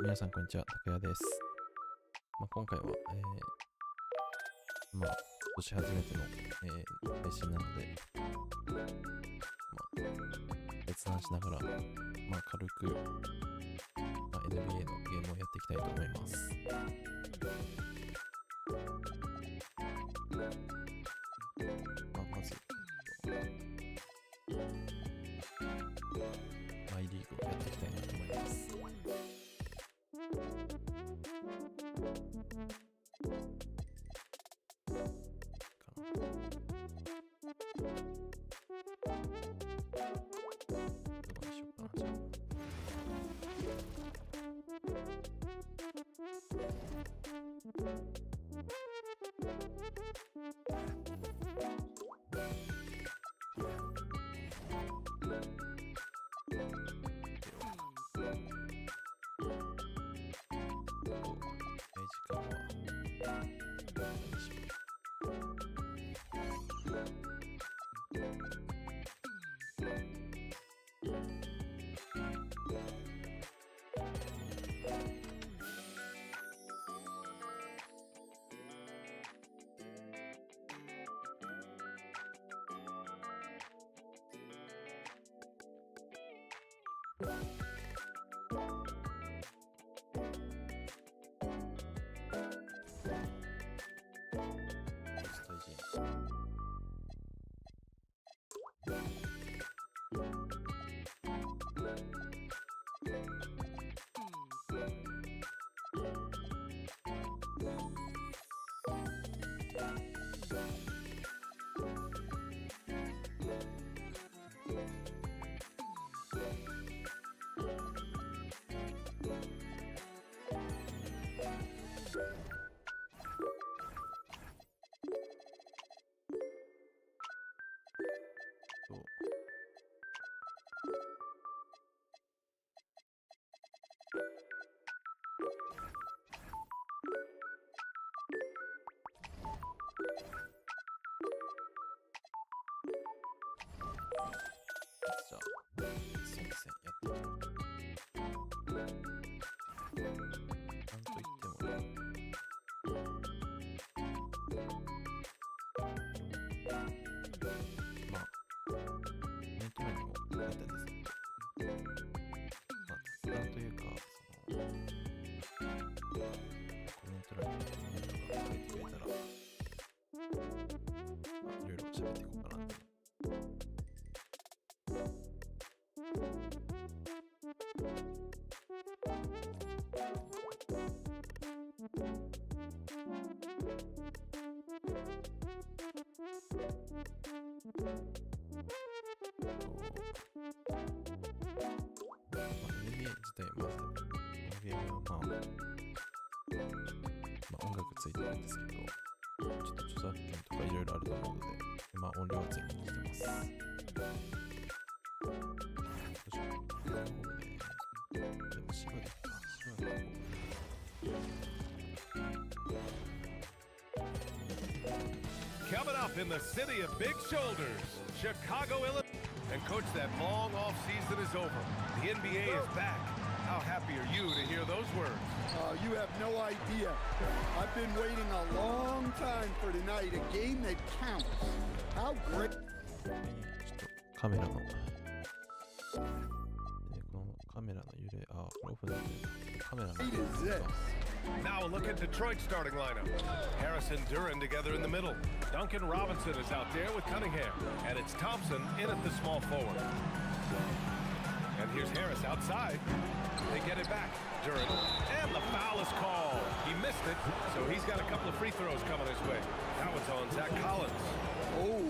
皆さんこんにちは、拓也です。今回は、今年初めての、配信なので、別談しながら、軽く、NBA のゲームをやっていきたいと思います。まず、マイリーグをやっていきたいなと思います。じゃあ、そうですね、やっていきたい。なんといっても、メントラにも書いたんですけど、雑談というか、コメント欄にコメントが書いてくれたら、いろいろ喋っていこうかなと。NBA 自体まず、このゲームは音楽ついてるんですけど、ちょっと著作権とかいろいろあると思うので、音量はついてきてます。でも芝でComing up in the city of big shoulders, Chicago, Illinois. And coach, that long off season is over. The NBA is back. How happy are you to hear those words? You have no idea. I've been waiting a long time for tonight, a game that counts. How great. ちょっとカメラの、このカカメラの揺れ、これオフだね。カメラの What is this? Now a look at Detroit's starting lineup. Harris and Duran together in the middle. Duncan Robinson is out there with Cunningham. And it's Thompson in at the small forward. And here's Harris outside. They get it back. Duran. And the foul is called. He missed it, so he's got a couple of free throws coming his way. That one's on Zach Collins. Oh,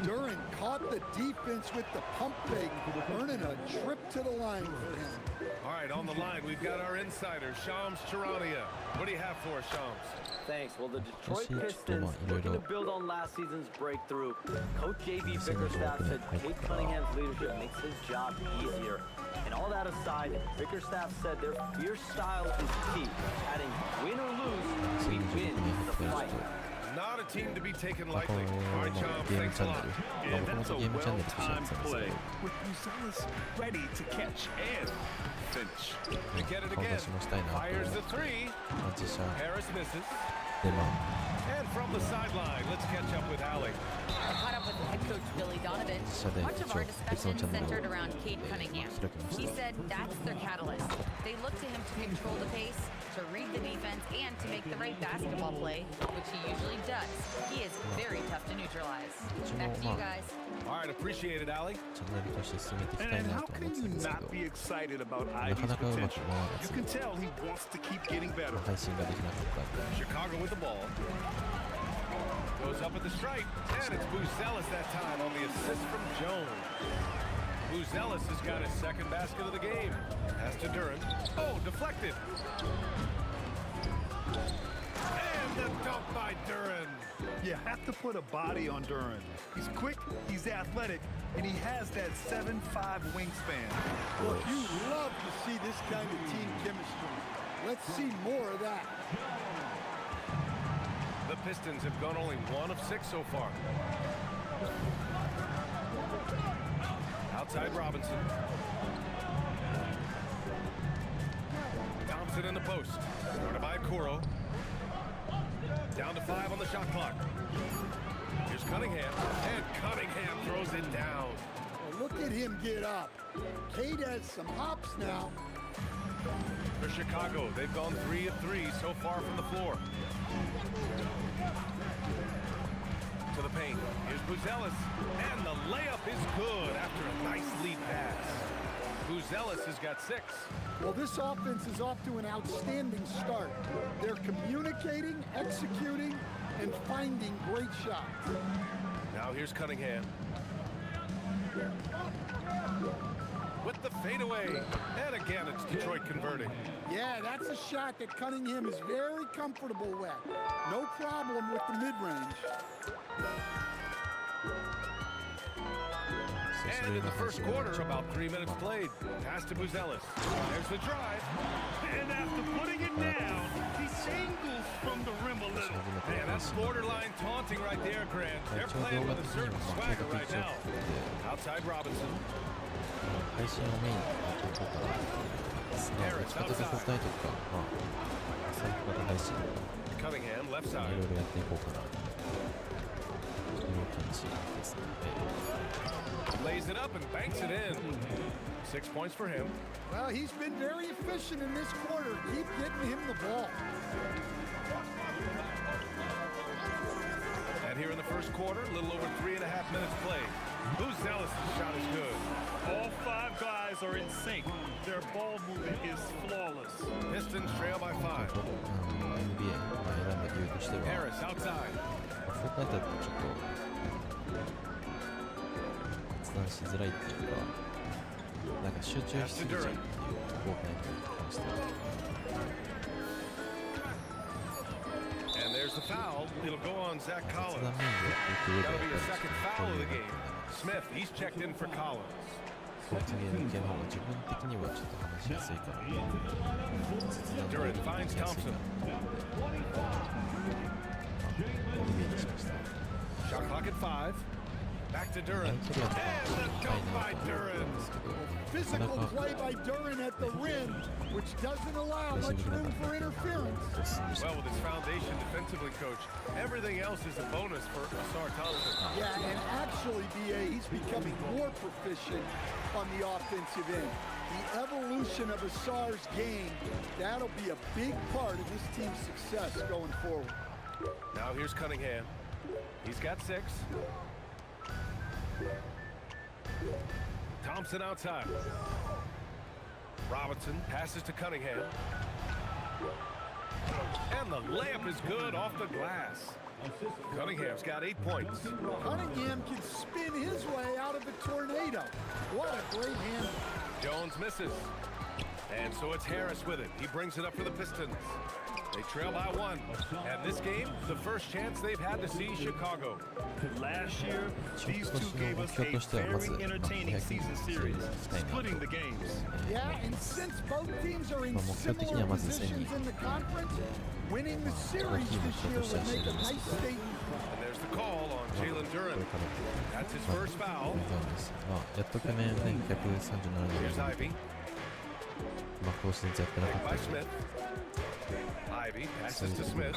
Duran caught the defense with the pump fake, earning a trip to the line for him. All right, on the line, we've got our insider, Shams Charania. What do you have for us, Shams? Thanks. Well, the Detroit Pistons looking to build on last season's breakthrough. Coach J.B. Bickerstaff said Kate Cunningham's leadership makes his job easier. And all that aside, Bickerstaff said their fierce style is key. Adding win or lose, we win the fight. Not a team to be taken lightly. All right, Shams, ゲーム thanks チ a ャン lot. ネル。 And もとも that's と a ゲームチャンネルとしてやってたん well-timed ですけ play ど、 with Buzelis ready to catch and finish. We get it 顔 again. 出しもしたいなと思っ Fires て the three. 自社 Harris misses. でAnd from the sideline, let's catch up with Allie. I caught up with head coach Billy Donovan. Much of our discussion centered around Cade Cunningham. He said that's their catalyst. They look to him to control the pace, to read the defense, and to make the right basketball play, which he usually does. He is very tough to neutralize. Back to you guys. All right, appreciate it, Allie. チャンネルとして進めていきたい And な how と思 can ってた you んですけ not ど、 be excited about な Ivy's かなかうまく potential? 回ら You ず can tell he wants to keep getting better. 配信ができなかったんで、 Chicago with the ball. Goes up at the stripe, and it's Buzelis that time on the assist from Jones. Buzelis has got his second basket of the game. Pass to Duran. Oh, deflected. And the dunk by Duran. You have to put a body on Duran. He's quick, he's athletic, and he has that 7'5" wingspan. Look, you love to see this kind of team chemistry. Let's see more of that. The Pistons have gone only 1 of 6 so far. Outside Robinson. Thompson in the post. Guarded by Kuro. Down to 5 on the shot clock. Here's Cunningham. And Cunningham throws it down. Well, look at him get up. Cade has some hops now. For Chicago, they've gone 3 of 3 so far from the floor. To the paint. Here's Buzelis. And the layup is good after a nice lead pass. Buzelis has got 6. Well, this offense is off to an outstanding start. They're communicating, executing, and finding great shots. Now here's Cunningham. With the fadeaway. And again, it's Detroit converting. Yeah, that's a shot that Cunningham is very comfortable with. No problem with the mid-range. And in the first quarter, about 3 minutes played. Pass to Buzelis. There's the drive. And after putting it down, he singles from the rim a little. Man, that's borderline taunting right there, Grant. They're playing with a certain swagger right now. Outside Robinson. 配信をメインにやっていこうかな。どっちかというと国体とか、最高型配信 Cunningham, left い side. ろいろやっていこうかなという感じですので、 Lays it up and banks it in. 6 points for him. Well, he's been very efficient in this quarter. Keep getting him the ball. And here in the first quarter, a little over 3.5 minutes played. Buzelis' shot is good. All 5 guys are in sync. Their ball movement is flawless. Pistons trail by 5. NBA 選んだ理由としては、 Harris outside. フォークナイトだとちょっと決断しづらいっていうか、なんか集中しすぎちゃうっていうフォークナイトに関しては。 And there's the foul. It'll go on Zach 雑 Collins. 談メインでやっていく上で That'll は be や the っぱ second り foul 共 of 有 the が game. Smith, he's checked in for Collins. スポーツゲーム系の方が自分的にはちょっと話しやすいから、雑談 Duran でや finds りやすい Thompson. なとイメージしました。 Shot clock at 5. Back to 遠 Duran. 距離は And the 高い dunk な by と思ったんですけど、 Physical play by Duran at the rim, which doesn't allow much room for interference. Well, with his foundation defensively, coach, everything else is a bonus for Asar Thompson. Yeah, and actually, BA, he's becoming more proficient on the offensive end. The evolution combination of Asar's game, that'll be a big part of this team's success going forward. Now here's Cunningham. He's got 6. Thompson outside. Robinson passes to Cunningham. And the layup is good off the glass. Cunningham's got 8 points. Cunningham can spin his way out of the tornado. What a great hand. Jones misses. And so it's Harris with it. He brings it up for the Pistons. They trail by 1. And this game, the first chance they've had to see Chicago. Last year, these two gave us a very entertaining season series, splitting the games. Yeah, and since both teams are in similar positions in the conference, winning the series this year would make a nice statement. And there's the call on Jalen Duren. That's his first foul. Here's Ivy. By Smith. Ivy passes to Smith.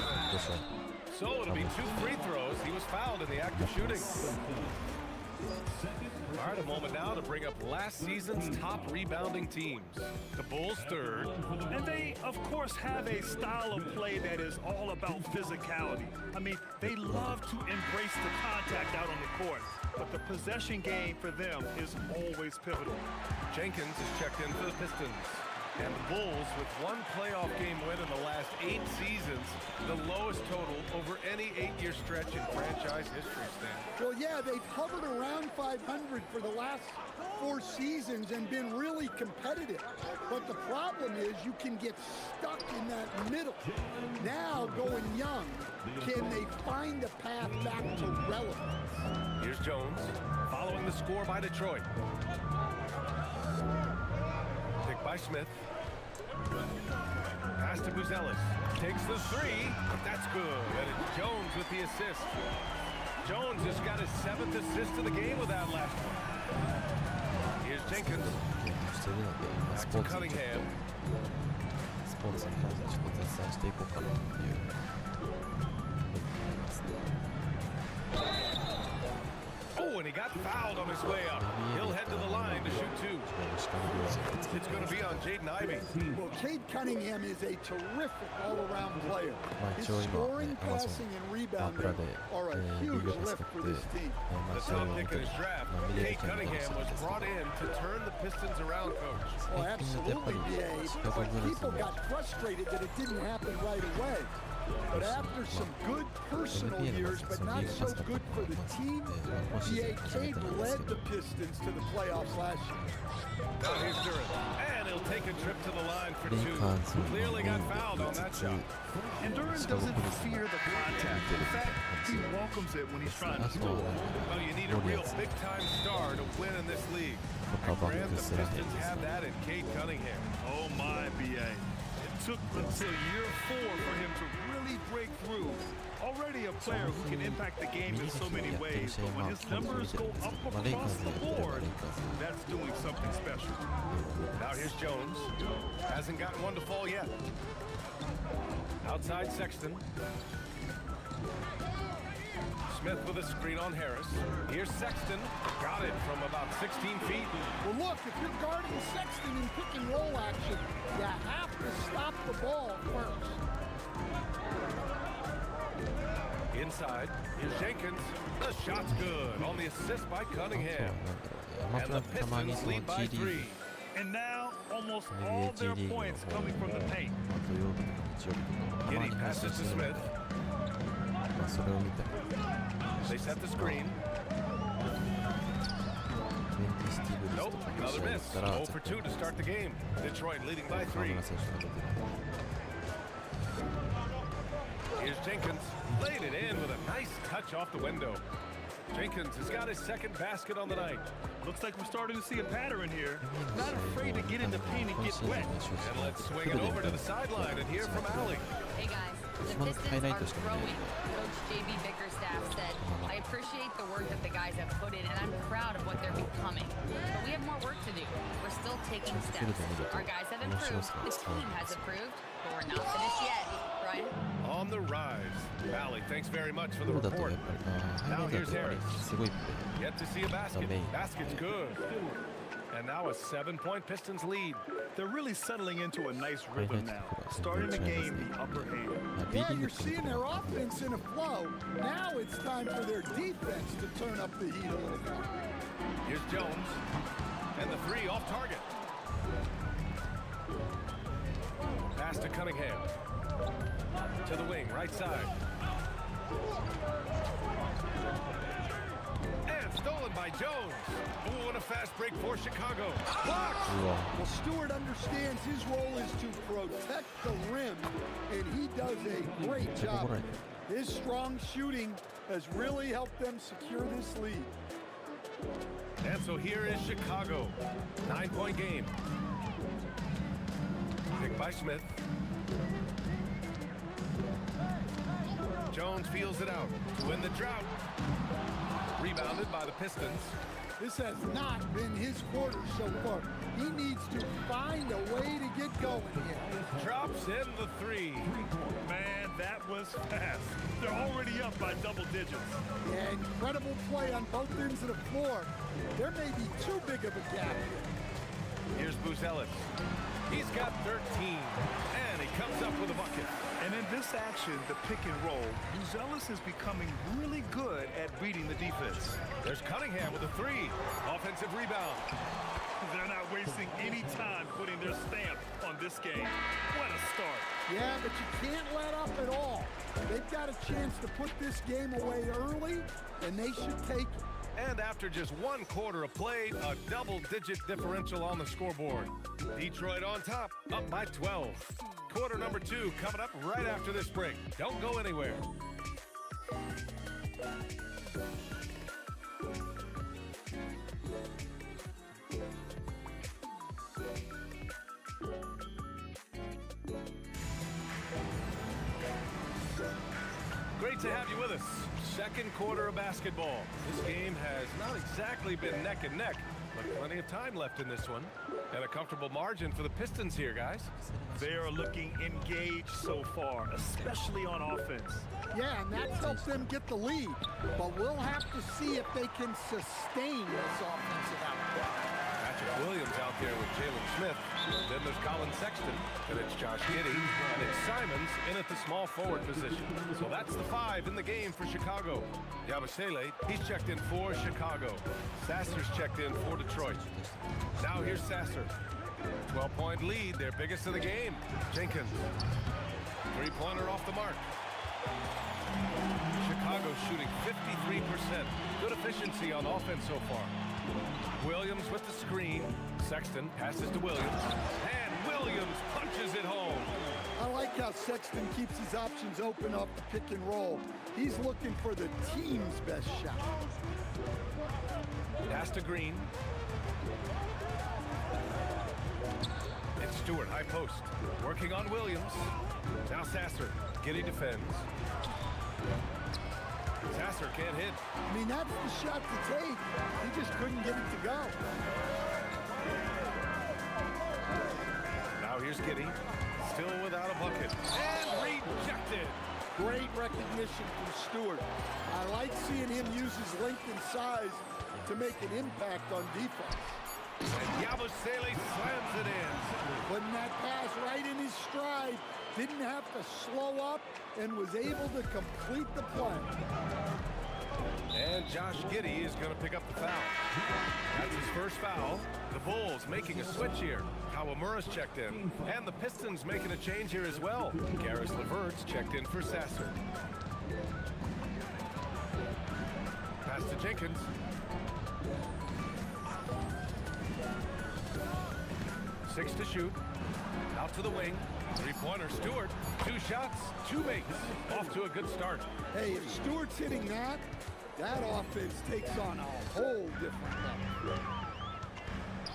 So it'll be 2 free throws. He was fouled in the act of shooting. All right, a moment now to bring up last season's top rebounding teams. The Bulls third. And they, of course, have a style of play that is all about physicality. I mean, they love to embrace the contact out on the court. But the possession game for them is always pivotal. Jenkins is checked in for the Pistons. And the Bulls, with 1 playoff game win in the last 8 seasons, the lowest total over any 8-year stretch in franchise history, Stan. Well, yeah, they've hovered around 500 for the last 4 seasons and been really competitive. But the problem is you can get stuck in that middle. Now, going young, can they find a path back to relevance? Here's Jones, following the score by Detroit. Pick by Smith. Pass to Buzelis. Takes the 3, but that's good. And it's Jones with the assist. Jones has got his 7th assist of the game with that last one. Here's Jenkins. Back to Cunningham. Oh, and he got fouled on his way up. He'll head to the line to shoot 2. It's going to be on Jaden Ivey. Well, Cade Cunningham is a terrific all-around player. His scoring, passing, and rebounding are a huge lift for this team. The top pick in his draft, Cade Cunningham was brought in to turn the Pistons around, Coach. Well, absolutely, B.A. But people got frustrated that it didn't happen right away. But after some good personal years, but not so good for the team, B.A. Cade led the Pistons to the playoffs last year. Now here's Duren, and he'll take a trip to the line for 2. Clearly got fouled on that shot. And Duren doesn't fear the contact. In fact, he welcomes it when he's trying to score. Well, you need a real big-time star to win in this league. And Grant, the Pistons have that in Cade Cunningham. Oh my, B.A. It took until year 4 for him to really break through. Already a player who can impact the game in so many ways, but when his numbers go up across the board, that's doing something special. Now here's Jones. Hasn't gotten one to fall yet. Outside Sexton. Smith with a screen on Harris. Here's Sexton. Got it from about 16 feet. Well, look, if you're guarding Sexton in pick and roll action, you have to stop the ball first. Inside, here's Jenkins. The shot's good on the assist by Cunningham. And the Pistons lead by 3. And now, almost all their points coming from the paint. Giddy passes to Smith. They set the screen. Nope, another miss. 0 for 2 to start the game. Detroit leading by 3. Here's Jenkins. Laid it in with a nice touch off the window. Jenkins has got his 2nd basket on the night. Looks like we're starting to see a pattern here. Not afraid to get in the paint and get wet. And let's swing it over to the sideline and hear from Allie. Hey guys, the Pistons are growing. Coach J.B. Bickerstaff said, I appreciate the work that the guys have put in, and I'm proud of what they're becoming. But we have more work to do. We're still taking steps. Our guys have improved, the team has improved, but we're not finished yet. Brian? On the rise. Allie, thanks very much for the report. Now here's Harris. Yet to see a basket. Basket's good. And now a 7-point Pistons lead. They're really settling into a nice rhythm now, starting to gain the upper hand. Yeah, you're seeing their offense in a flow. Now it's time for their defense to turn up the heat a little more. Here's Jones. And the three off target. Pass to Cunningham. To the wing, right side. And stolen by Jones. Ooh, and a fast break for Chicago. Blocked! Well, Stewart understands his role is to protect the rim, and he does a great job. His strong shooting has really helped them secure this lead. And so here is Chicago. 9-point game. Picked by Smith. Jones feels it out to win the drought. Rebounded by the Pistons. This has not been his quarter so far. He needs to find a way to get going here. Drops in the three. Man, that was fast. They're already up by double digits. Yeah, incredible play on both ends of the floor. There may be too big of a gap here. Here's Buzelis. He's got 13, and he comes up with a bucket. And in this action, the pick and roll, Buzelis is becoming really good at reading the defense. There's Cunningham with a three. Offensive rebound. They're not wasting any time putting their stamp on this game. What a start. Yeah, but you can't let up at all. They've got a chance to put this game away early, and they should take it. And after just one quarter of play, a double-digit differential on the scoreboard. Detroit on top, up by 12. Quarter number 2 coming up right after this break. Don't go anywhere. Great to have you with us. Second quarter of basketball. This game has not exactly been neck and neck, but plenty of time left in this one. And a comfortable margin for the Pistons here, guys. They are looking engaged so far, especially on offense. Yeah, and that's helped them get the lead. But we'll have to see if they can sustain this offensive output. Patrick Williams out there with Jalen Smith. Then there's Colin Sexton. And it's Josh Giddey. And it's Simons in at the small forward position. So that's the 5 in the game for Chicago. Yabusele, he's checked in for Chicago. Sasser's checked in for Detroit. Now here's Sasser. 12-point lead, their biggest of the game. Jenkins. Three-pointer off the mark. Chicago shooting 53%. Good efficiency on offense so far. Williams with the screen. Sexton passes to Williams. And Williams punches it home. I like how Sexton keeps his options open off the pick and roll. He's looking for the team's best shot. Pass to Green. It's Stewart, high post. Working on Williams. Now Sasser. Giddey defends. Sasser can't hit. I mean, that's the shot to take. He just couldn't get it to go. Now here's Giddey. Still without a bucket. And rejected. Great recognition from Stewart. I like seeing him use his length and size to make an impact on defense. And Yabusele slams it in. Putting that pass right in his stride. Didn't have to slow up and was able to complete the play. And Josh Giddey is going to pick up the foul. That's his first foul. The Bulls making a switch here. Kawamura's checked in. And the Pistons making a change here as well. Garris LeVert's checked in for Sasser. Pass to Jenkins. Six to shoot. Out to the wing. Three-pointer, Stewart. 2 shots, 2 makes. Off to a good start. Hey, if Stewart's hitting that offense takes on a whole different level.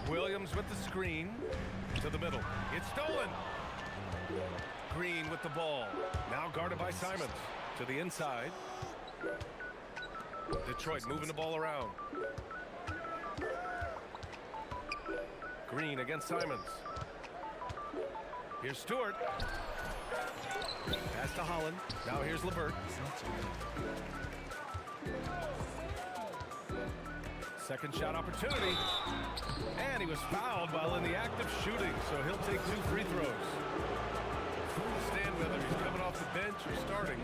Williams with the screen. To the middle. It's stolen. Green with the ball. Now guarded by Simons. To the inside. Detroit moving the ball around. Green against Simons. Here's Stewart. Pass to Holland. Now here's LeVert. Second shot opportunity. And he was fouled while in the act of shooting, so he'll take 2 free throws. Understand whether he's coming off the bench or starting.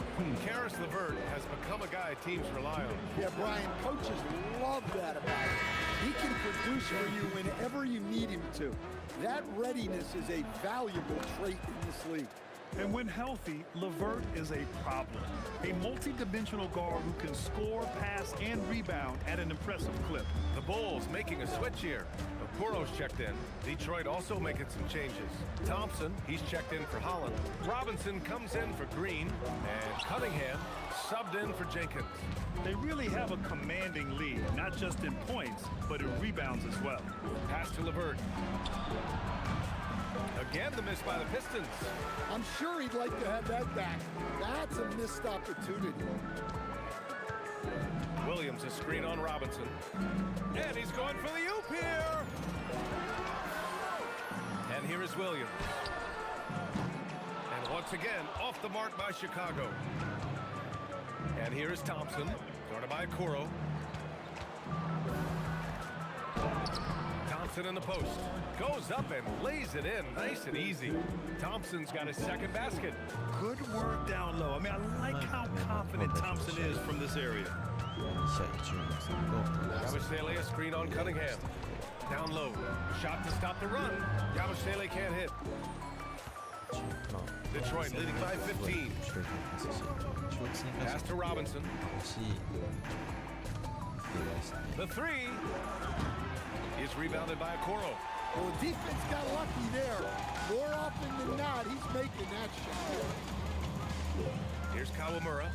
Karis LeVert has become a guy teams rely on. Yeah, Brian, coaches love that about him. He can produce for you whenever you need him to. That readiness is a valuable trait in this league. And when healthy, LeVert is a problem. A multi-dimensional guard who can score, pass, and rebound at an impressive clip. The Bulls making a switch here. Okoro's checked in. Detroit also making some changes. Thompson, he's checked in for Holland. Robinson comes in for Green. And Cunningham subbed in for Jenkins. They really have a commanding lead, not just in points, but in rebounds as well. Pass to LeVert. Again, the miss by the Pistons. I'm sure he'd like to have that back. That's a missed opportunity. Williams a screen on Robinson. And he's going for the oop here. And here is Williams. And once again, off the mark by Chicago. And here is Thompson, guarded by Okoro. Thompson in the post. Goes up and lays it in, nice and easy. Thompson's got his second basket. Good work down low. I mean, I like how confident Thompson is from this area. Yabusele a screen on Cunningham. Down low. Shot to stop the run. Yabusele can't hit. Detroit leading by 15. Pass to Robinson. The three is rebounded by Okoro. Well, the defense got lucky there. More often than not, he's making that shot. Here's Kawamura.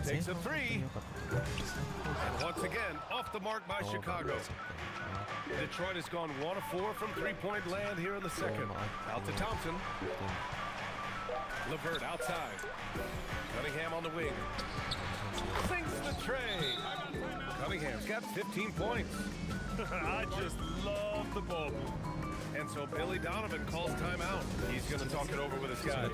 Takes a three. And once again, off the mark by Chicago. Detroit has gone 1 of 4 from three-point land here in the second. Out to Thompson. LeVert outside. Cunningham on the wing. Sinks the tray. Cunningham's got 15 points. I just love the ball. And so Billy Donovan calls timeout. He's going to talk it over with his guys.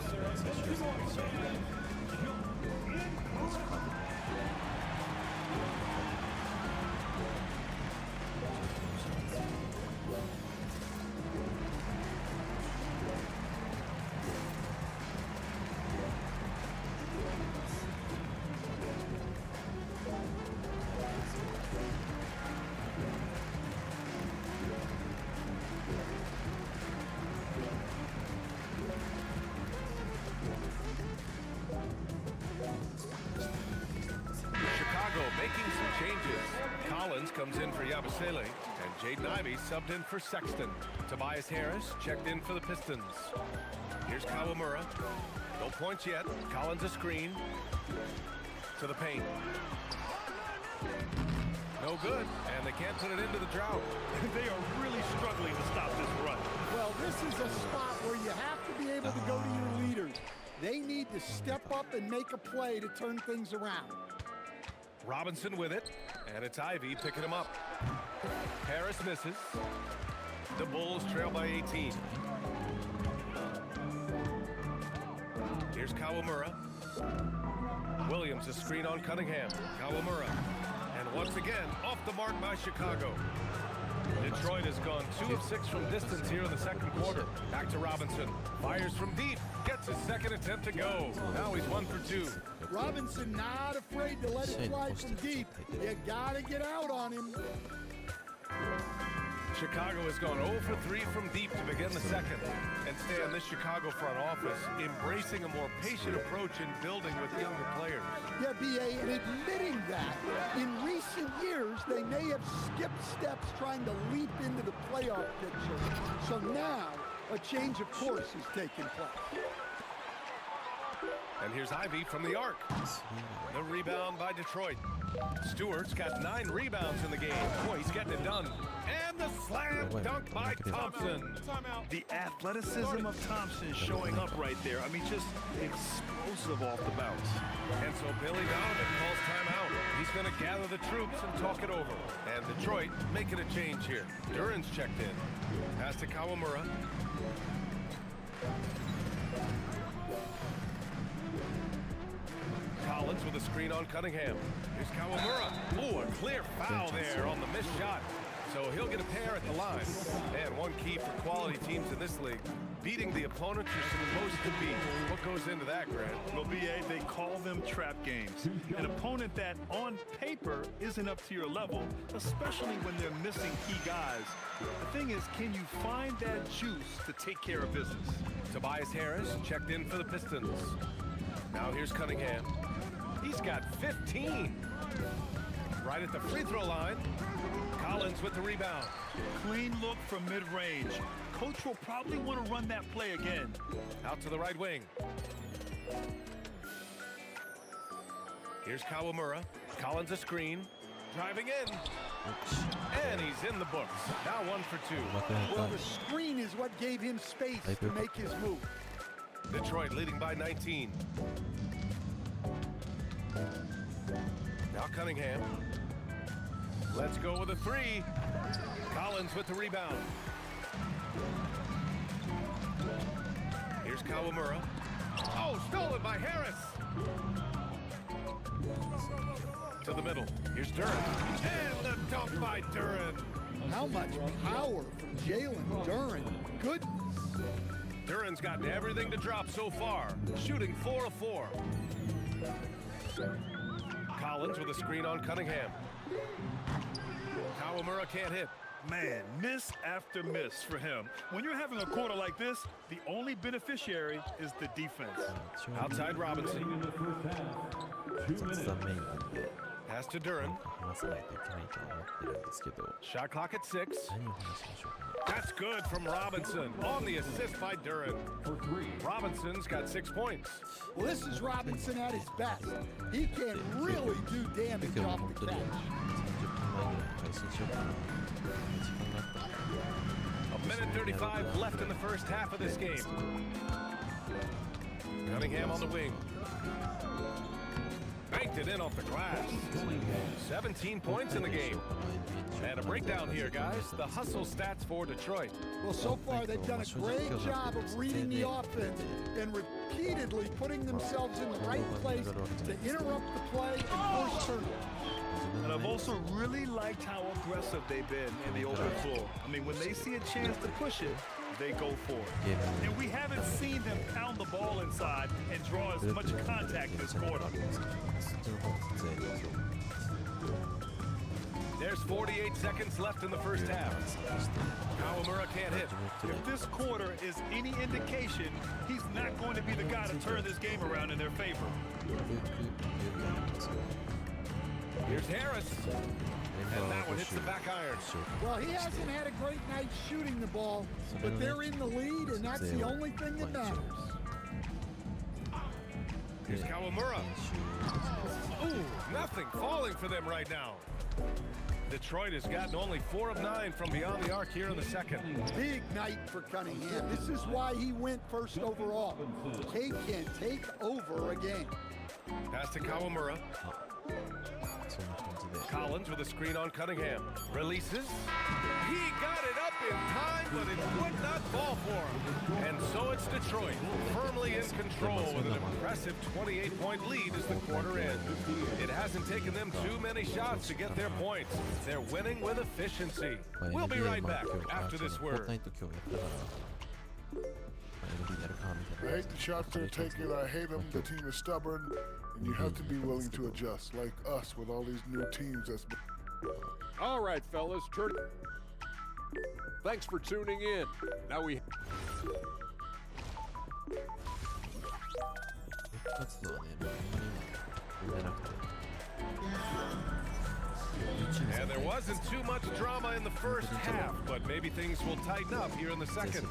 Making some changes. Collins comes in for Yabusele, and Jaden Ivey subbed in for Sexton. Tobias Harris checked in for the Pistons. Here's Kawamura. No points yet. Collins a screen. To the paint. No good, and they can't put it into the drought. They are really struggling to stop this run. Well, this is a spot where you have to be able to go to your leaders. They need to step up and make a play to turn things around. Robinson with it, and it's Ivy picking him up. Harris misses. The Bulls trail by 18. Here's Kawamura. Williams a screen on Cunningham. Kawamura. And once again, off the mark by Chicago. Detroit has gone 2 of 6 from distance here in the second quarter. Back to Robinson. Fires from deep. Gets his second attempt to go. Now he's 1 for 2. Robinson not afraid to let it fly from deep. You gotta get out on him. Chicago has gone 0 for 3 from deep to begin the second. And Stan, this Chicago front office embracing a more patient approach in building with younger players. Yeah, B.A., and admitting that in recent years, they may have skipped steps trying to leap into the playoff picture. So now, a change of course is taking place. And here's Ivy from the arc. The rebound by Detroit. Stewart's got 9 rebounds in the game. Boy, he's getting it done. And the slam dunk by Thompson. The athleticism of Thompson showing up right there. I mean, just explosive off the bounce. And so Billy Donovan calls timeout. He's going to gather the troops and talk it over. And Detroit making a change here. Duran's checked in. Pass to Kawamura. Collins with a screen on Cunningham. Here's Kawamura. Oh, a clear foul there on the missed shot. So he'll get a pair at the line. And one key for quality teams in this league, beating the opponent you're supposed to beat. What goes into that, Grant? Well, BA, they call them trap games. An opponent that, on paper, isn't up to your level, especially when they're missing key guys. The thing is, can you find that juice to take care of business? Tobias Harris checked in for the Pistons. Now here's Cunningham. He's got 15. Right at the free throw line. Collins with the rebound. Clean look from mid-range. Coach will probably want to run that play again. Out to the right wing. Here's Kawamura. Collins a screen. Driving in. And he's in the books. Now 1 for 2. Well, the screen is what gave him space to make his move. Detroit leading by 19. Now Cunningham. Let's go with a 3. Collins with the rebound. Here's Kawamura. Oh, stolen by Harris. To the middle. Here's Duren. And the dunk by Duren. How much power from Jalen Duren. Goodness. Duren's gotten everything to drop so far. Shooting 4 of 4. Collins with a screen on Cunningham. Kawamura can't hit. Man, miss after miss for him. When you're having a quarter like this, the only beneficiary is the defense. Outside Robinson. 雑談メインなんで Pass to Duren. 話さないといけないとは思ってるんですけど Shot clock at 6. 何を話しましょうかね That's good from Robinson on the assist by Duren. Robinson's got 6 points. Well, this is Robinson at his best. He can really do damage 今日 off 本 the 当に catch. 30分前ぐらいに配信しようかな時間があったんで A minute 35 left in the first half of this game. Cunningham on the wing. Banked it in off the glass. 17 points in the game. And a breakdown here, guys. The hustle stats for Detroit. Well, so far they've done a great job of reading the offense and repeatedly putting themselves in the right place to interrupt the play and force turnovers. And I've also really liked how aggressive they've been in the open floor. I mean, when they see a chance to push it, they go for it. And we haven't seen them pound the ball inside and draw as much contact this quarter. There's 48 seconds left in the first half. Kawamura can't hit. If this quarter is any indication, he's not going to be the guy to turn this game around in their favor. Here's Harris. And that one hits the back iron. Well, he hasn't had a great night shooting the ball, but they're in the lead, and that's the only thing that matters. Here's Kawamura. Ooh, nothing falling for them right now. Detroit has gotten only 4 of 9 from beyond the arc here in the second. Big night for Cunningham. This is why he went first overall. Cade can take over a game. Pass to Kawamura. Collins with a screen on Cunningham. Releases. He got it up in time, but it would not fall for him. And so it's Detroit, firmly in control with an impressive 28-point lead as the quarter ends. It hasn't taken them too many shots to get their points. They're winning with efficiency. We'll be right back after this word. I hate the shots they're taking. I hate them. The team is stubborn, and you have to be willing to adjust, like us with all these new teams. That's all right, fellas. Thanks for tuning in. Now we. And there wasn't too much drama in the first half, but maybe things will tighten up here in the second.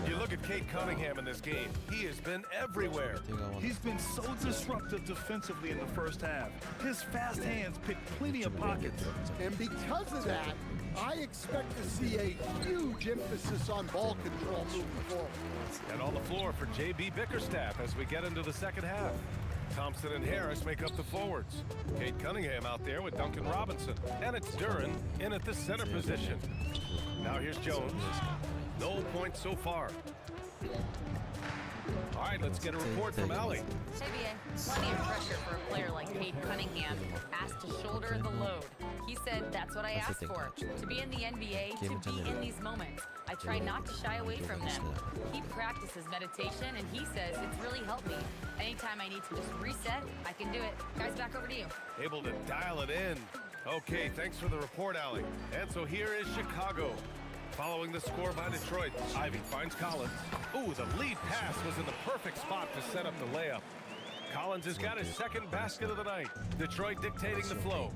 You look at Cade Cunningham in this game. He has been everywhere. He's been so disruptive defensively in the first half. His fast hands pick plenty of pockets. And because of that, I expect to see a huge emphasis on ball control moving forward. And on the floor for J.B. Bickerstaff as we get into the second half. Thompson and Harris make up the forwards. Cade Cunningham out there with Duncan Robinson. And it's Duren in at the center position. Now here's Jones. No points so far. All right, let's get a report from Allie. Hey, BA. Plenty of pressure for a player like Cade Cunningham, asked to shoulder the load. He said, that's what I asked for, to be in the NBA, to be in these moments. I try not to shy away from them. He practices meditation, and he says it's really helped me. Anytime I need to just reset, I can do it. Guys, back over to you. Able to dial it in. Okay, thanks for the report, Allie. And so here is Chicago. Following the score by Detroit, Ivy finds Collins. Ooh, the lead pass was in the perfect spot to set up the layup. Collins has got his second basket of the night. Detroit dictating the flow.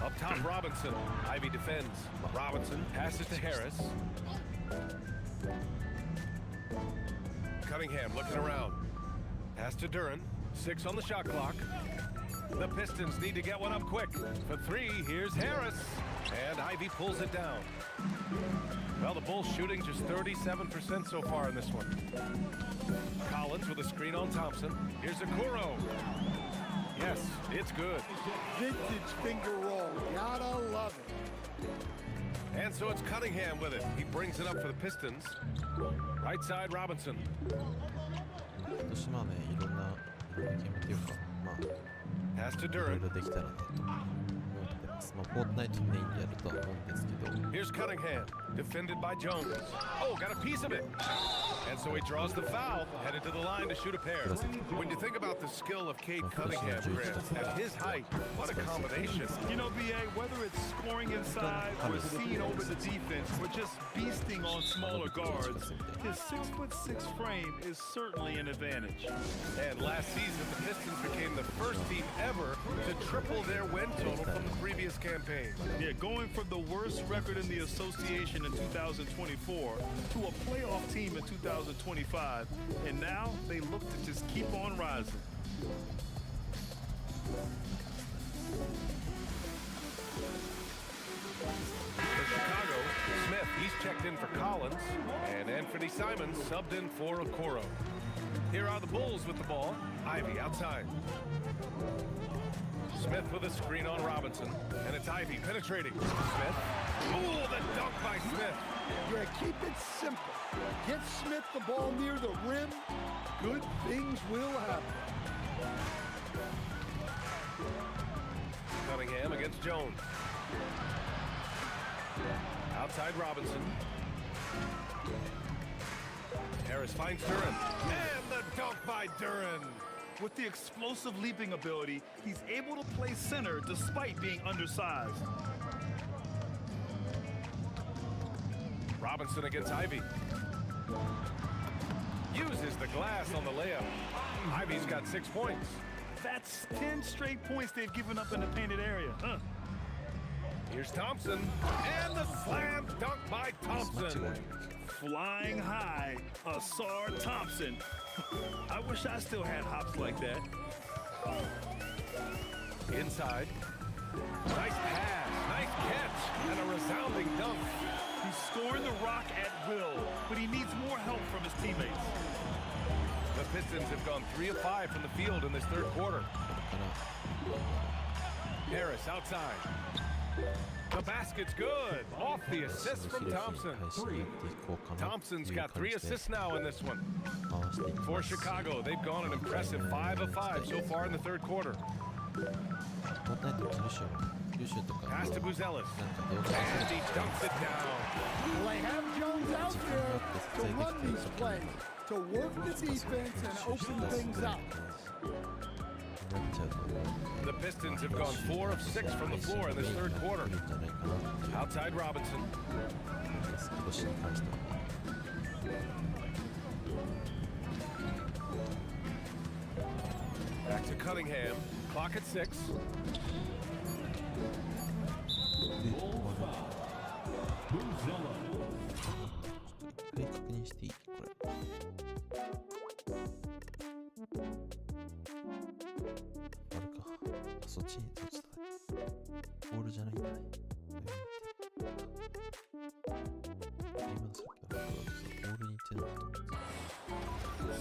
Up top, Robinson. Ivy defends. Robinson passes to Harris. Cunningham looking around. Pass to Duran. 6 on the shot clock. The Pistons need to get one up quick. For 3, here's Harris. And Ivy pulls it down. Well, the Bulls shooting just 37% so far in this one. Collins with a screen on Thompson. Here's Okoro. Yes, it's good. Vintage finger roll. Gotta love it. And so it's Cunningham with it. He brings it up for the Pistons. Right side, Robinson. 今年まあね、いろんなゲームっていうか、まあ、 Pass to いろ Duran. いろできたらなと思ってます。まあ、フォートナイトメインでやるとは思うんですけど、 Here's Cunningham, defended by Jones. Oh, got a piece of it. And so he draws the foul, headed to the line to shoot a pair. When you think about the skill of Cade Cunningham, Grant, at his height, what a combination. You know, BA, whether it's scoring inside or seeing over the defense or just beasting on smaller guards, his 6'6" frame is certainly an advantage. And last season, the Pistons became the first team ever to triple their win total from the previous campaign. Yeah, going from the worst record in the association in 2024 to a playoff team in 2025, and now they look to just keep on rising. For Chicago, Smith, he's checked in for Collins, and Anthony Simons subbed in for Okoro. Here are the Bulls with the ball. Ivy outside. Smith with a screen on Robinson, and it's Ivy penetrating. Smith. Ooh, the dunk by Smith. Yeah, keep it simple. Get Smith the ball near the rim. Good things will happen. Cunningham against Jones. Outside Robinson. Harris finds Duran. And the dunk by Duran. With the explosive leaping ability, he's able to play center despite being undersized. Robinson against Ivy. Uses the glass on the layup. Ivy's got 6 points. That's 10 straight points they've given up in the painted area. Here's Thompson. And the slam dunk by Thompson. Flying high, Asar Thompson. I wish I still had hops like that. Inside. Nice pass, nice catch, and a resounding dunk. He's scoring the rock at will, but he needs more help from his teammates. The Pistons have gone 3 of 5 from the field in this third quarter. Harris outside. The basket's good. Off the assist from Thompson. Thompson's got 3 assists now in this one. For Chicago, they've gone an impressive 5 of 5 so far in the third quarter. Pass to Buzelis. And he dunks it down. Well, they have Jones out there to run these plays, to work the defense and open things up. The Pistons have gone 4 of 6 from the floor in this third quarter. Outside Robinson. Back to Cunningham. Clock at 6.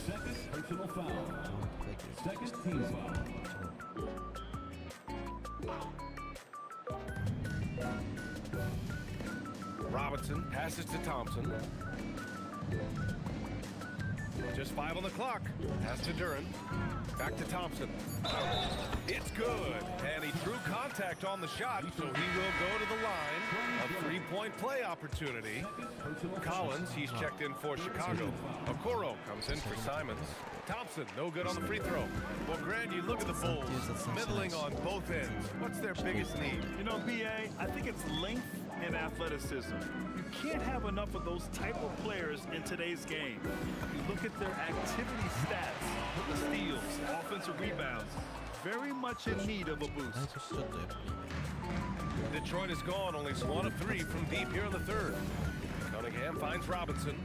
Second personal foul. Second team foul. Robinson passes to Thompson. Just 5 on the clock. Pass to Duran. Back to Thompson. It's good. And he drew contact on the shot, so he will go to the line. A three-point play opportunity. Collins, he's checked in for Chicago. Okoro comes in for Simons. Thompson, no good on the free throw. Well, Grant, you look at the Bulls, middling on both ends. What's their biggest need? You know, BA, I think it's length and athleticism. You can't have enough of those type of players in today's game. You look at their activity stats, the steals, offensive rebounds, very much in need of a boost. Detroit is gone, only 1 of 3 from deep here in the third. Cunningham finds Robinson.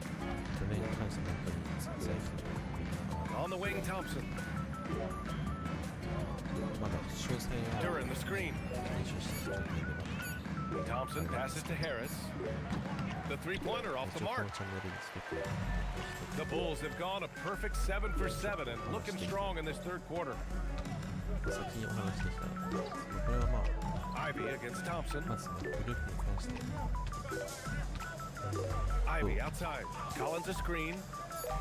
On the wing, Thompson. Duran the screen. Thompson passes to Harris. The three-pointer off the mark. The Bulls have gone a perfect 7 for 7 and looking strong in this third quarter. Ivy against Thompson. Ivy outside. Collins a screen.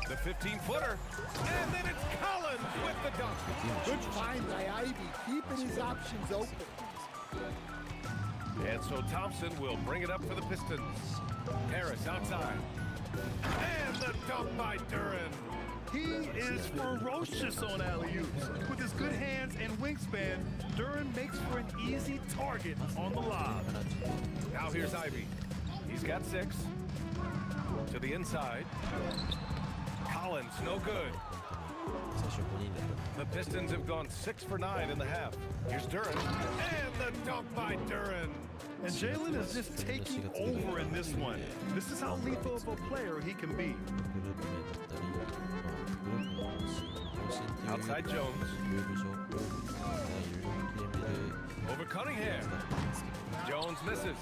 The 15-footer. And then it's Collins with the dunk. Good find by Ivy, keeping his options open. And so Thompson will bring it up for the Pistons. Harris outside. And the dunk by Duran. He is ferocious on alley-oops. With his good hands and wingspan, Duran makes for an easy target on the lob. Now here's Ivy. He's got 6. To the inside. Collins, no good. The Pistons have gone 6 for 9 in the half. Here's Duran. And the dunk by Duran. And Jalen is just taking over in this one. This is how lethal of a player he can be. Outside Jones. Over Cunningham. Jones misses.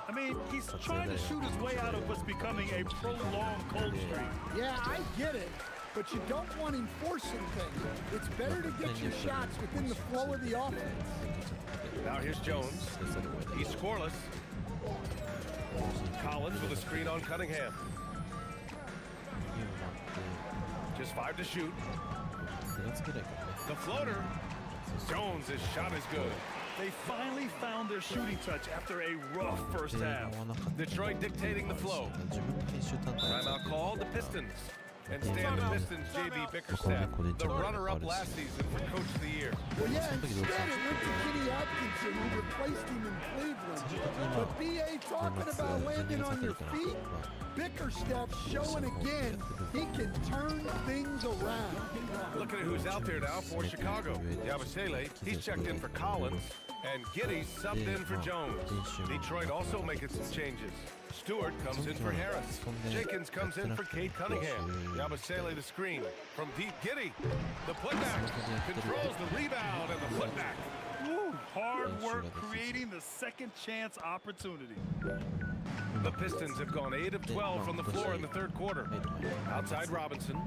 I mean, he's trying to shoot his way out of what's becoming a prolonged cold streak. Yeah, I get it, but you don't want him forcing things. It's better to get your shots within the flow of the offense. Now here's Jones. He's scoreless. Collins with a screen on Cunningham. Just 5 to shoot. The floater. Jones' shot is good. They finally found their shooting touch after a rough first half. Detroit dictating the flow. Timeout called, the Pistons. And stand the Pistons, J.B. Bickerstaff, the runner-up last season for Coach of the Year. Well, yeah, instead it went to Kenny Atkinson, who replaced him in Cleveland. But B.A. talking about landing on your feet, Bickerstaff showing again he can turn things around. Look at who's out there now for Chicago. Yabusele, he's checked in for Collins, and Giddey subbed in for Jones. Detroit also making some changes. Stewart comes in for Harris. Jenkins comes in for Cade Cunningham. Yabusele the screen. From deep, Giddey. The putback. Controls the rebound and the putback. Woo, hard work creating the second chance opportunity. The Pistons have gone 8 of 12 from the floor in the third quarter. Outside Robinson.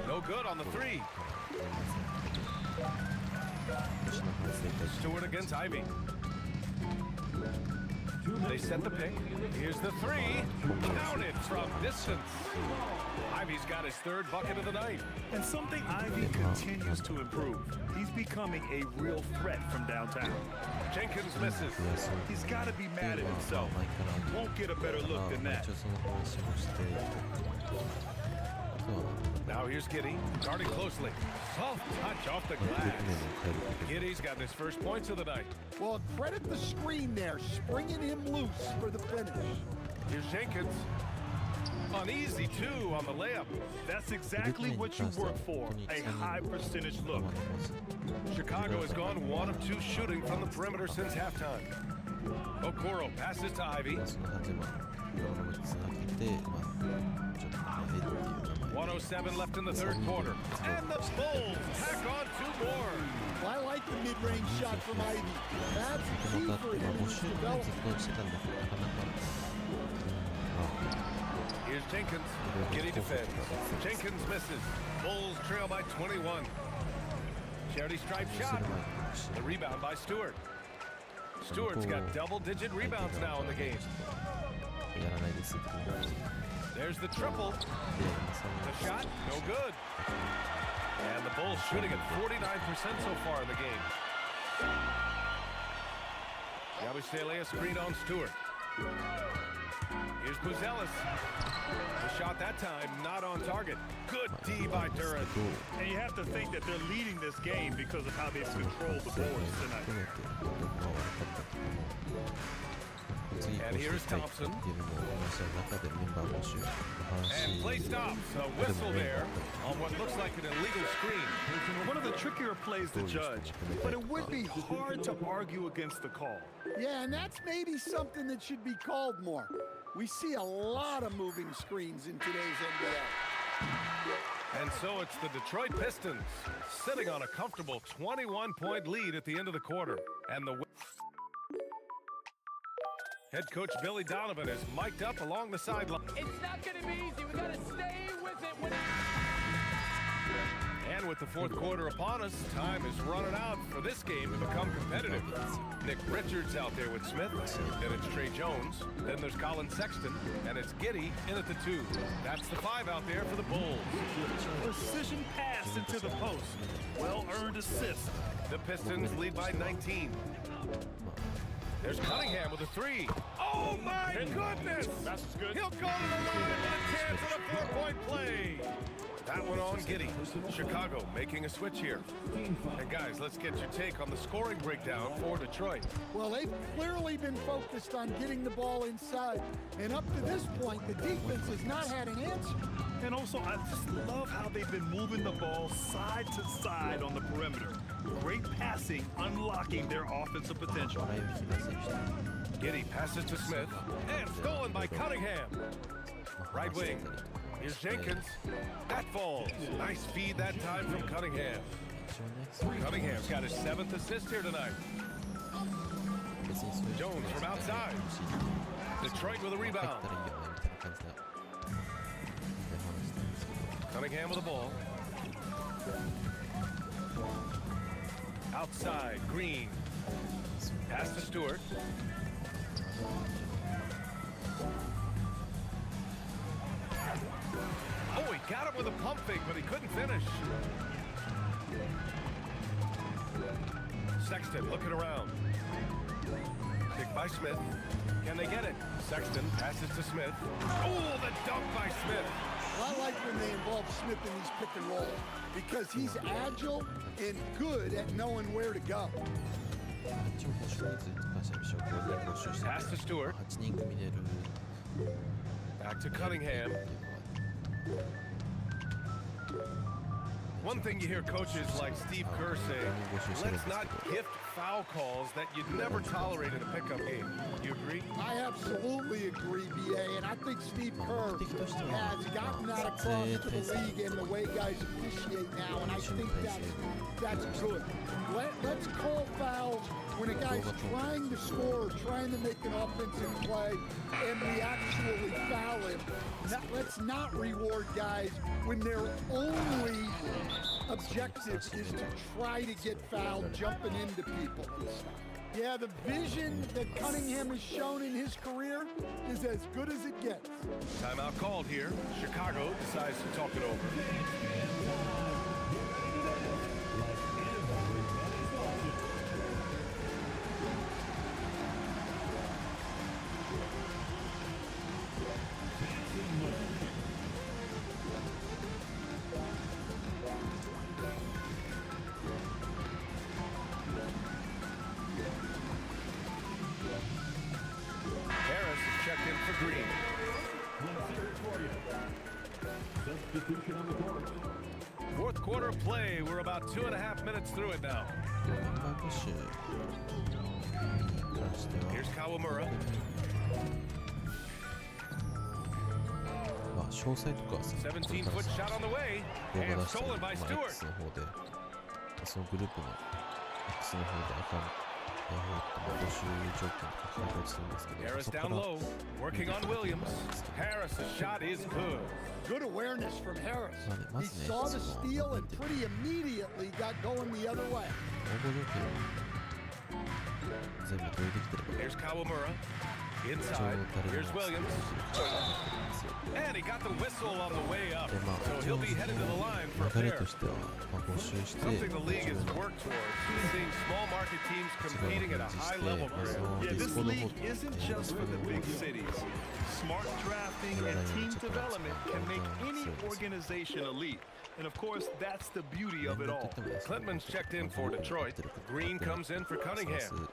No good on the 3. Stewart against Ivy. They set the pick. Here's the 3. Counted from distance. Ivy's got his 3rd bucket of the night. And something Ivy continues to improve. He's becoming a real threat from downtown. Jenkins misses. He's got to be mad at himself. Won't get a better look than that. Now here's Giddey, guarding closely. Soft touch off the glass. Giddey's got his first points of the night. Well, credit the screen there, springing him loose for the finish. Here's Jenkins. Uneasy, too, on the layup. That's exactly what you work for, a high percentage look. Chicago has gone 1 of 2 shooting from the perimeter since halftime. Okoro passes to Ivy. 1:07 left in the third quarter. And the Bulls tack on 2 more. Well, I like the mid-range shot from Ivy. That's key for him in his development. Here's Jenkins. Giddey defends. Jenkins misses. Bulls trail by 21. Charity stripe shot. The rebound by Stewart. Stewart's got double-digit rebounds now in the game. やらないですってことで There's the triple. The shot, no good. And the Bulls shooting at 49% so far in the game. Yabusele, a screen on Stewart. Here's Buzelis. The shot that time, not on target. Good D by Duran. And you have to think that they're leading this game because of how they've controlled the boards tonight. And here's Thompson. And play stops. A whistle there on what looks like an illegal screen. One of the trickier plays to judge, but it would be hard to argue against the call. Yeah, and that's maybe something that should be called more. We see a lot of moving screens in today's NBA. And so it's the Detroit Pistons sitting on a comfortable 21-point lead at the end of the quarter. And the head coach Billy Donovan is mic'd up along the sideline. It's not going to be easy. We got to stay with it. And with the fourth quarter upon us, time is running out for this game to become competitive. Nick Richards out there with Smith. Then it's Trey Jones. Then there's Colin Sexton. And it's Giddey in at the 2. That's the 5 out there for the Bulls. Precision pass into the post. Well-earned assist. The Pistons lead by 19. There's Cunningham with a 3. Oh, my goodness! That's good. He'll go to the line with a chance at a 4-point play. That one on Giddey. Chicago making a switch here. And guys, let's get your take on the scoring breakdown for Detroit. Well, they've clearly been focused on getting the ball inside. And up to this point, the defense has not had an answer. And also, I just love how they've been moving the ball side to side on the perimeter. Great passing, unlocking their offensive potential. Giddey passes to Smith, and stolen by Cunningham. Right wing. Here's Jenkins. That falls. Nice feed that time from Cunningham. Cunningham's got his 7th assist here tonight. Jones from outside. Detroit with a rebound. Cunningham with the ball. Outside, Green. Pass to Stewart. Oh, he got him with a pump fake, but he couldn't finish. Sexton looking around. Pick by Smith. Can they get it? Sexton passes to Smith. Oh, the dunk by Smith. Well, I like when they involve Smith in these pick and roll because he's agile and good at knowing where to go. Pass to Stewart. Back to Cunningham. One thing you hear coaches like Steve Kerr say, let's not gift foul calls that you'd never tolerate in a pickup game. You agree? I absolutely agree, BA, and I think Steve Kerr has gotten that across to the league and the way guys officiate now, and I think that's good. Let's call fouls when a guy's trying to score or trying to make an offensive play and we actually foul him. Let's not reward guys when their only objective is to try to get fouled jumping into people and stuff. Yeah, the vision that Cunningham has shown in his career is as good as it gets. Timeout called here. Chicago decides to talk it over. Checked in for Green. Fourth quarter play. We're about 2.5 minutes through it now. Here's Kawamura. 17-foot shot on the way. And stolen by Stewart. Harris down low, working on Williams. Harris' shot is good. Good awareness from Harris. He saw the steal and pretty immediately got going the other way. 全部同意できてるから Here's Kawamura. Inside. Here's Williams. And he got the whistle on the way up. でまあ So 一 he'll 応 be headed to the line for a 流れ pair. としては、まあ、募集して Something the league 自 has 分の worked towards is seeing small market teams 違う competing at a 感じ high して level. まあその Yeah, ディ this スコード league 方 isn't ディ just スコ for ード the 方 big で cities. Smart drafting and team development can make any organization elite. And of course, that's the beauty of it all. Clintman's checked in for Detroit. Green comes in for 探 Cunningham. すもの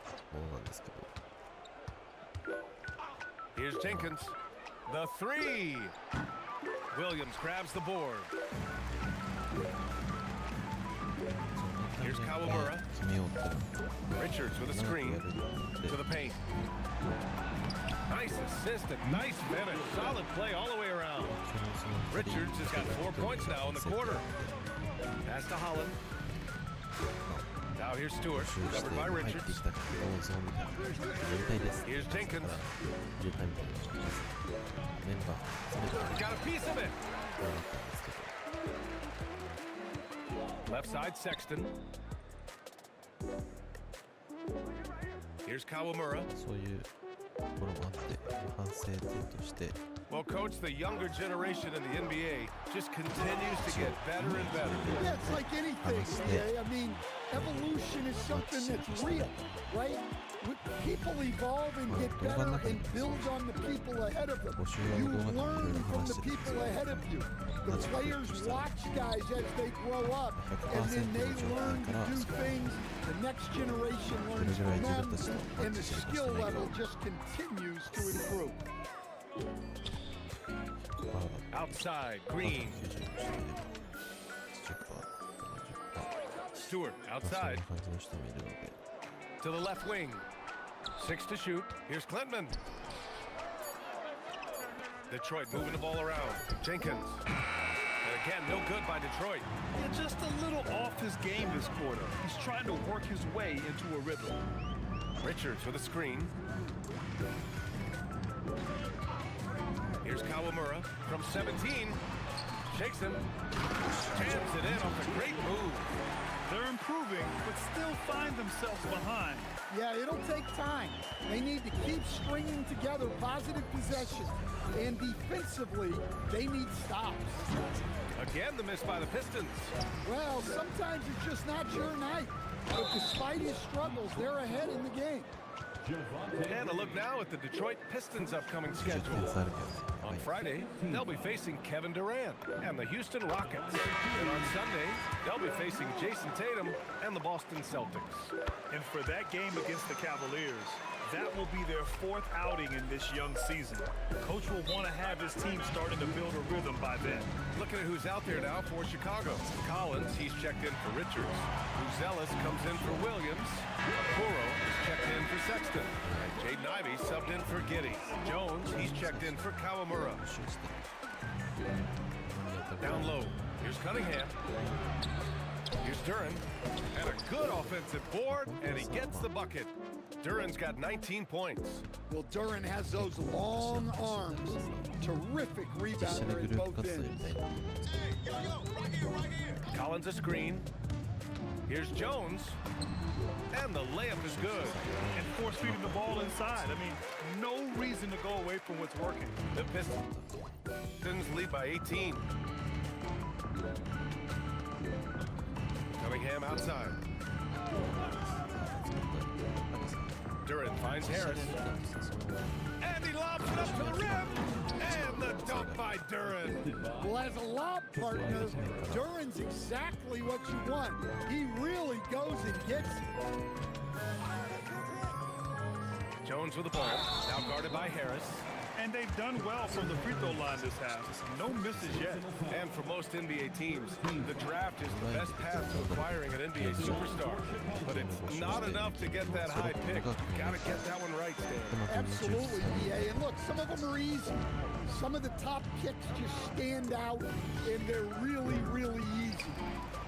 なんですけど Here's Jenkins. The three. Williams grabs the board. Here's Kawamura. 決めようって Richards with a 長く screen やるって to the paint. Nice assist and nice finish. Solid play all the way around. Richards has got 4 points now in the quarter. Pass to Holland. Now here's Stewart, 募集して covered by 入って Richards. きたからどうぞみたいなやりたいです Here's Jenkins. だから入れたいみたいなメンバー詰めて He got a piece of it. こうなったんですけど Left side, Sexton. Here's Kawamura. そういうところもあって反省点として Well, coach, the younger generation in the NBA just continues to get better and better. Yeah, it's like anything, CA. I mean, evolution is something that's real, right? People evolve and get better and build on the people ahead of them. You learn from the people ahead of you. The players watch guys as they grow up, and then they learn to do things. The next generation learns from them, and the skill level just continues to improve. Outside, Green. Stewart, outside. To the left wing. 6 to shoot. Here's Clintman. Detroit moving the ball around. Jenkins. And again, no good by Detroit. Yeah, just a little off his game this quarter. He's trying to work his way into a rhythm. Richards with a screen. Here's Kawamura from 17. Shakes him. Jams it in off a great move. They're improving, but still find themselves behind. Yeah, it'll take time. They need to keep stringing together positive possessions. And defensively, they need stops. Again, the miss by the Pistons. Well, sometimes it's just not your night. But despite his struggles, they're ahead in the game. And a look now at the Detroit Pistons' upcoming schedule. On Friday, they'll be facing Kevin Durant and the Houston Rockets. And on Sunday, they'll be facing Jason Tatum and the Boston Celtics. And for that game against the Cavaliers, that will be their 4th outing in this young season. Coach will want to have his team starting to build a rhythm by then. Looking at who's out there now for Chicago. Collins, he's checked in for Richards. Uzelis comes in for Williams. Okoro is checked in for Sexton. And Jaden Ivey subbed in for Giddey. Jones, he's checked in for Kawamura. Down low, here's Cunningham. Here's Duran. And a good offensive board, and he gets the bucket. Duran's got 19 points. Well, Duran has those long arms. Terrific rebounder at both ends. Collins a screen. Here's Jones. And the layup is good. And force feeding the ball inside. I mean, no reason to go away from what's working. The Pistons lead by 18. Cunningham outside. Duran finds Harris. And he lobs it up to the rim. And the dunk by Duran. Well, as a lob partner, Duran's exactly what you want. He really goes and gets it. Jones with the ball. Now guarded by Harris. And they've done well from the free throw line this half. No misses yet. And for most NBA teams, the draft is the best path to acquiring an NBA superstar. But it's not enough to get that high pick. You've got to get that one right, Stan. Absolutely, EA. And look, some of them are easy. Some of the top picks just stand out, and they're really, really easy.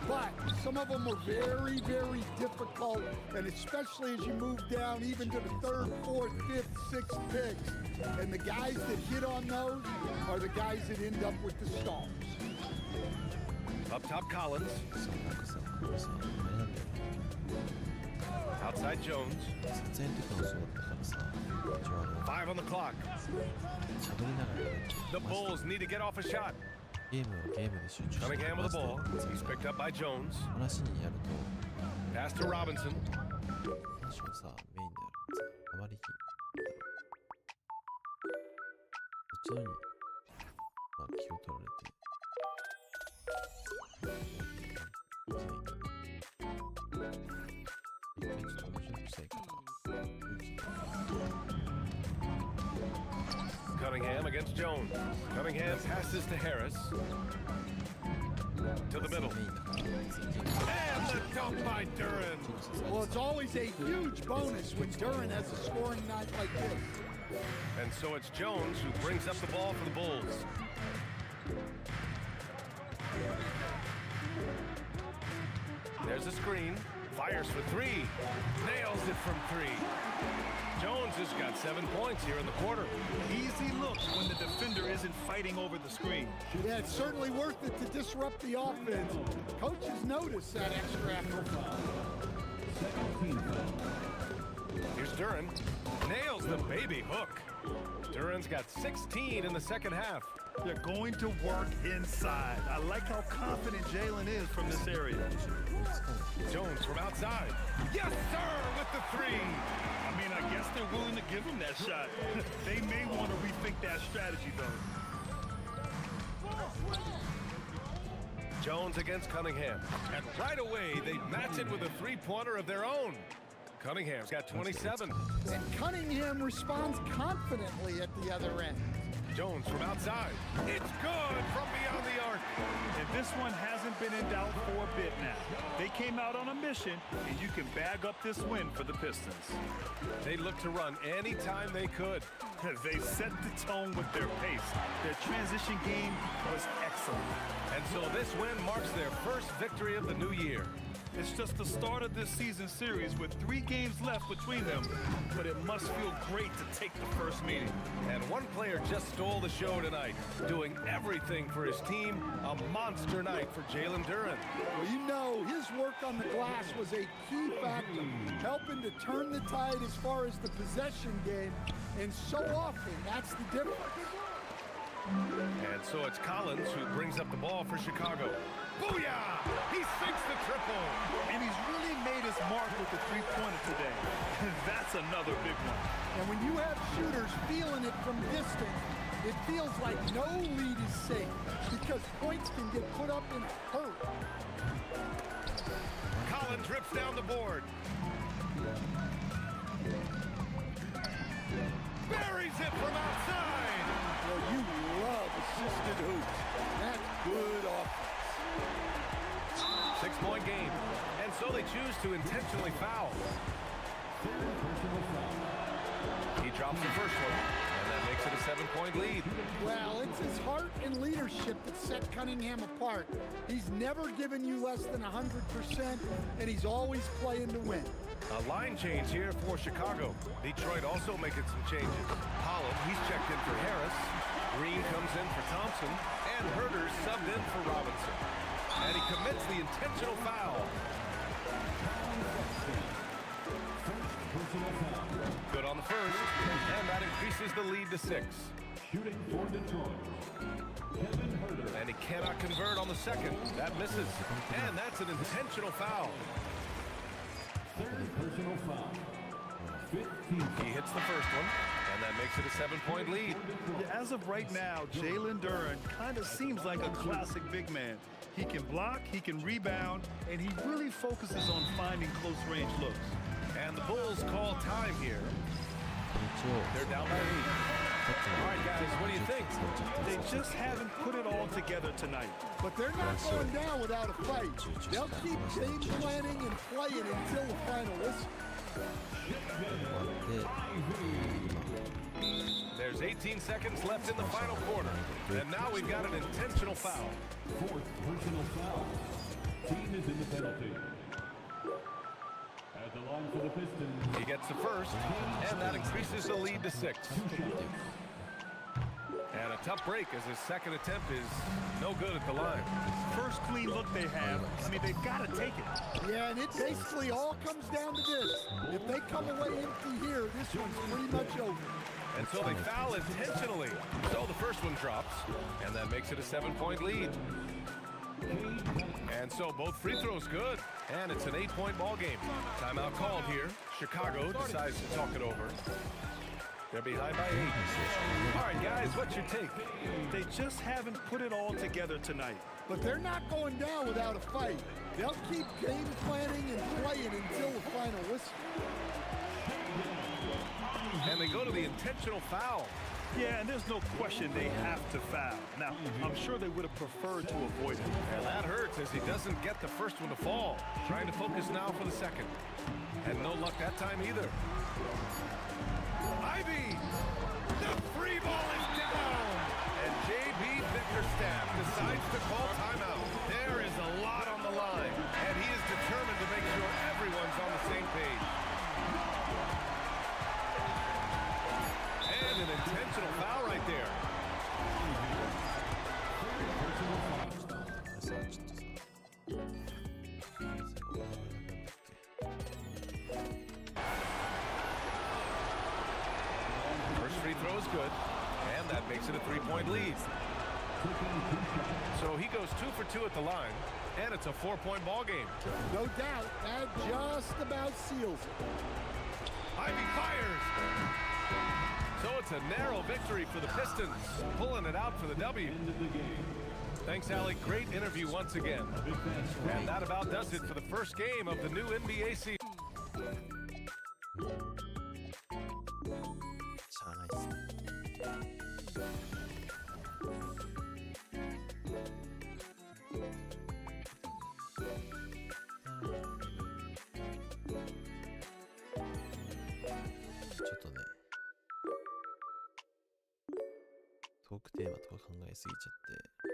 But some of them are very, very difficult, and especially as you move down even to the 3rd, 4th, 5th, 6th picks. And the guys that hit on those are the guys that end up with the stars. Up top, Collins. Outside Jones. 撮影の時もそうだったからさ、一応5 on the clock. 喋りながらやる The Bulls need to get off a shot. ゲームはゲームで集中して Cunningham with the ball. 話 He's picked up by Jones. にやると Pass to Robinson. 話をさ、メインでやるとさ、あまりそっちのに、まあ、気を取られて一回ちょっと面白くしたいから Cunningham against Jones. Cunningham passes to Harris. To the middle. And the dunk by Duran. Well, it's always a huge bonus when Duran has a scoring night like this. And so it's Jones who brings up the ball for the Bulls. There's a screen. Fires for three. Nails it from three. Jones has got 7 points here in the quarter. Easy look when the defender isn't fighting over the screen. Yeah, it's certainly worth it to disrupt the offense. Coaches notice that extra effort. Here's Duran. Nails the baby hook. Duran's got 16 in the second half. They're going to work inside. I like how confident Jalen is from this area. Jones from outside. Yes, sir, with the three. I mean, I guess they're willing to give him that shot. They may want to rethink that strategy, though. Jones against Cunningham. And right away, they match it with a three-pointer of their own. Cunningham's got 27. And Cunningham responds confidently at the other end. Jones from outside. It's good from beyond the arc. And this one hasn't been in doubt for a bit now. They came out on a mission, and you can bag up this win for the Pistons. They looked to run anytime they could. They set the tone with their pace. Their transition game was excellent. And so this win marks their first victory of the new year. It's just the start of this season series with 3 games left between them, but it must feel great to take the first meeting. And one player just stole the show tonight, doing everything for his team. A monster night for Jalen Duran. Well, you know, his work on the glass was a key factor, helping to turn the tide as far as the possession game, and so often that's the difference. And so it's Collins who brings up the ball for Chicago. Booyah! He sinks the triple. And he's really made his mark with the three-pointer today. That's another big one. And when you have shooters feeling it from distance, it feels like no lead is safe because points can get put up in a hurry. Collins rips down the board. Buries it from outside. Well, you love assisted hoops. That's good offense. 6-point game. And so they choose to intentionally foul. He drops the first one, and that makes it a 7-point lead. Well, it's his heart and leadership that set Cunningham apart. He's never given you less than 100%, and he's always playing to win. A line change here for Chicago. Detroit also making some changes. Holland, he's checked in for Harris. Green comes in for Thompson. And Herter's subbed in for Robinson. And he commits the intentional foul. Good on the first. And that increases the lead to 6. Shooting for Detroit, Kevin Herter. And he cannot convert on the second. That misses. And that's an intentional foul. Third personal foul. 15. He hits the first one, and that makes it a 7-point lead. As of right now, Jalen Duran kind of seems like a classic big man. He can block, he can rebound, and he really focuses on finding close-range looks. And the Bulls call time here. They're down by 8. All right, guys, what do you think? They just haven't put it all together tonight. But they're not going down without a fight. They'll keep game planning and playing until the final whistle. There's 18 seconds left in the final quarter. And now we've got an intentional foul. Fourth personal foul. Team is in the penalty. At the line for the Pistons. He gets the first, and that increases the lead to 6. And a a tough break as his second attempt is no good at the line. First clean look they have. I mean, they've got to take it. Yeah, and it basically all comes down to this. If they come away empty here, this one's pretty much over. And so they foul intentionally. So the first one drops, and that makes it a 7-point lead. And so both free throws good, and it's an 8-point ball game. Timeout called here. Chicago decides to talk it over. They're behind by 8. All right, guys, what's your take? They just haven't put it all together tonight. But they're not going down without a fight. They'll keep game planning and playing until the final whistle. And they go to the intentional foul. Yeah, and there's no question they have to foul. Now, I'm sure they would have preferred to avoid it. And that hurts as he doesn't get the first one to fall. Trying to focus now for the second. And no luck that time either. Ivy! The free ball is down! And J.B. Bickerstaff decides to call timeout. There is a lot on the line, and he is determined to make sure everyone's on the same page. And an intentional foul right there. First free throw is good, and that makes it a 3-point lead. So he goes 2 for 2 at the line, and it's a 4-point ball game. No doubt, that just about seals it. Ivy fires! So it's a narrow victory for the Pistons, pulling it out for the W. Thanks, Allie. Great interview once again. And that about does it for the first game of the new NBA season. しゃあないっすね。ちょっとね、トークテーマとか考えすぎちゃって、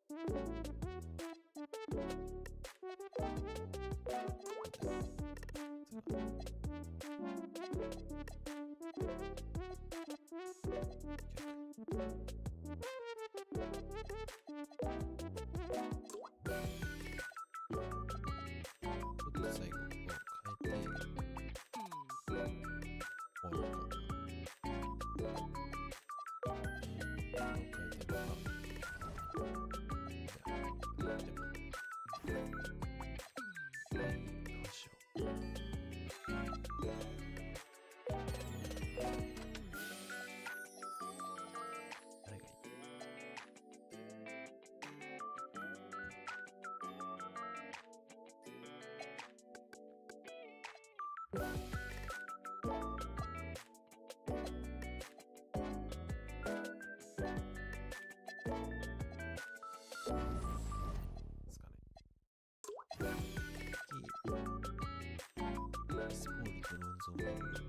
だいぶやったって感じ。最後ここ変えて終わるかな。変えてるか。でもどうしよう。誰がいい？ですかね。スポールとロンゾーボール。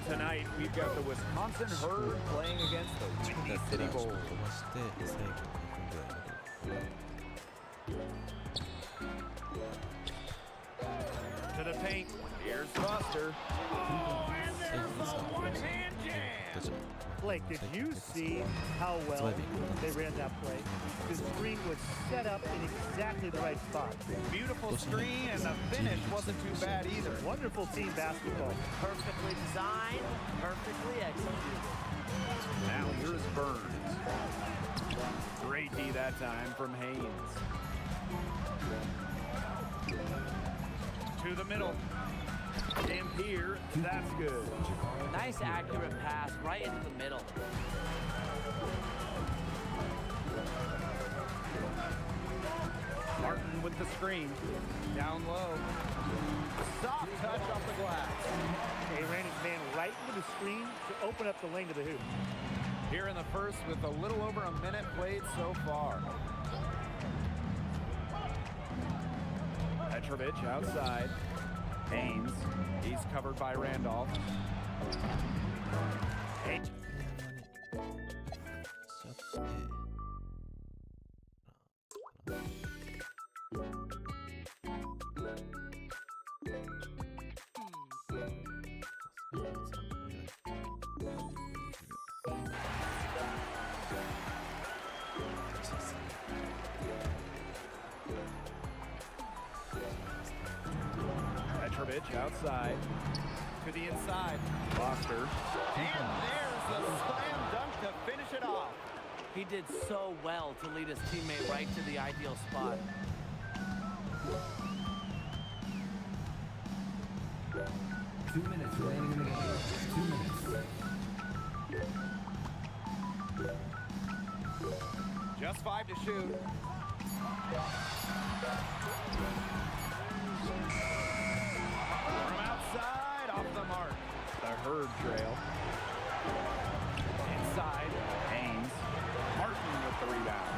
Tonight, we've got the Wisconsin Herd playing against the Windy City Bulls. To the paint. Here's Buster. Oh, and there's the one-hand jam. Blake, did you see how well they ran that play? The screen was set up in exactly the right spot. Beautiful screen, and the finish wasn't too bad either. Wonderful team basketball. Perfectly designed, perfectly executed. Now here's Burns. Great D that time from Haynes. To the middle. Dampier, that's good. Nice accurate pass right into the middle. Martin with the screen. Down low. Soft touch off the glass. He ran his man right into the screen to open up the lane to the hoop. Here in the first with a little over a minute played so far. Petrovic outside. Haynes. He's covered by Randolph. Haynes. 'Petrovic outside. To the inside. Foster. And there's the slam dunk to finish it off. He did so well to lead his teammate right to the ideal spot. Two minutes remaining in the game. 2 minutes. Just 5 to shoot. From outside, off the mark. The Herd trail. Inside, Haynes. Martin with the rebound.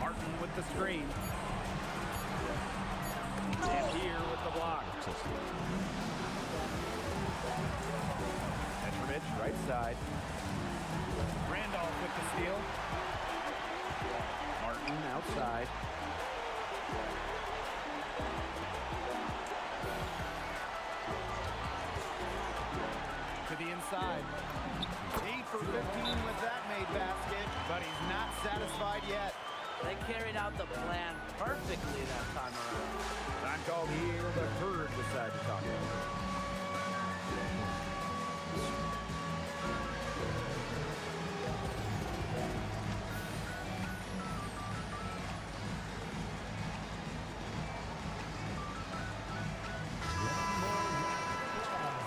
Martin with the screen. And here with the block. Petrovic, right side. Randolph with the steal. Martin outside. To the inside. 8 for 15 with that made basket, but he's not satisfied yet. They carried out the plan perfectly that time around. Time called here, the Herd decide to talk about it.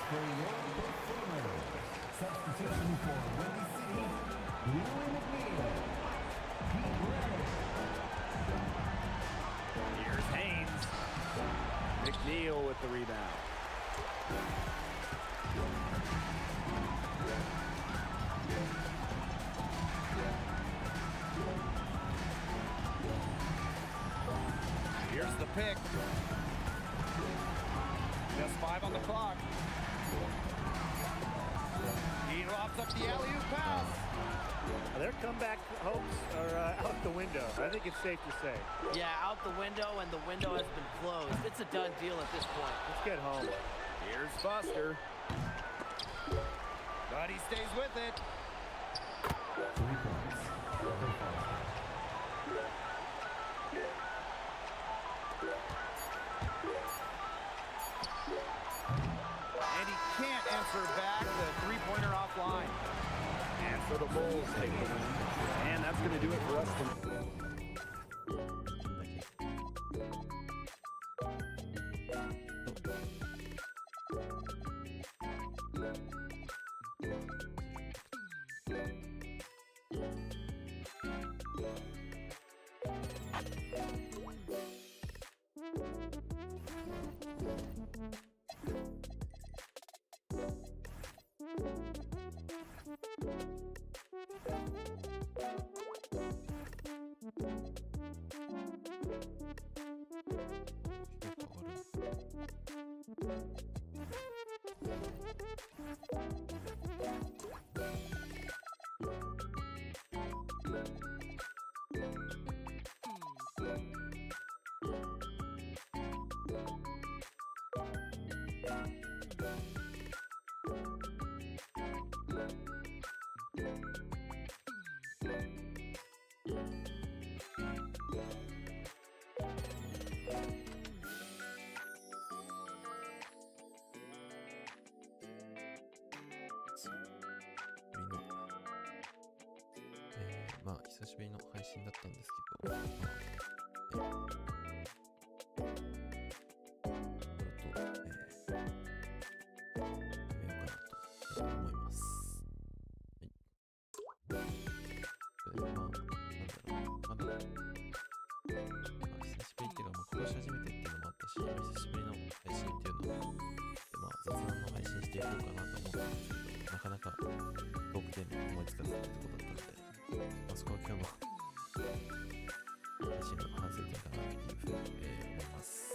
For your performance. Substitution for Windy City, Louis McNeil. Pete Ray. Here's Haynes. McNeil with the rebound. Here's the pick. Just 5 on the clock. He lofts up the alley-oop pass. Their comeback hopes are out the window. I think it's safe to say. Yeah, out the window, and the window has been closed. It's a done deal at this point. Let's get home. Here's Buster. But he stays with it. 3 points. And he can't answer back the three-pointer offline. And so the Bulls take the win. And that's going to do it for us tonight. まあ久しぶりの配信だったんですけど、思います。はい。まだ、久しぶりっていうか、今年初めてっていうのもあったし、久しぶりの配信っていうのを、雑談の配信していこうかなと思ったんですけど、なかなかトークテーマ思いつかないってことだったので、そこは今日の配信の反省点かなっていうふうに、思います。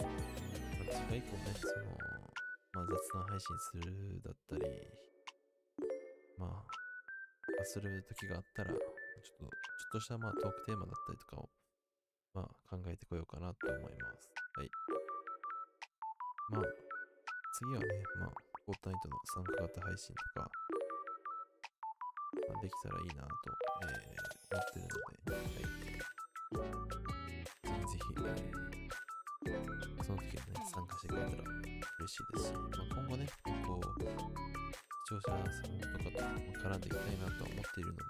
次回以降ね、雑談配信するだったり、する時があったら、ちょっとしたトークテーマだったりとかを、考えてこようかなと思います。はい。次はね、フォートナイトの参加型配信とか、できたらいいなと、思ってるので、はい。ぜひぜひ、その時はね、参加してくれたら嬉しいですし、今後ね、視聴者さんとかと絡んでいきたいなと思っているので、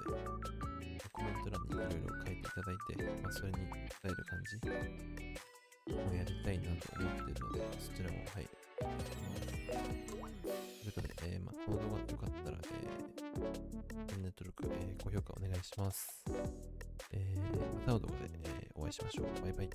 コメント欄にいろいろ書いていただいて、それに伝える感じをやりたいなと思っているので、そちらも、はい、ということで、この動画が良かったら、チャンネル登録、高評価お願いします。またの動画で、お会いしましょう。バイバイ。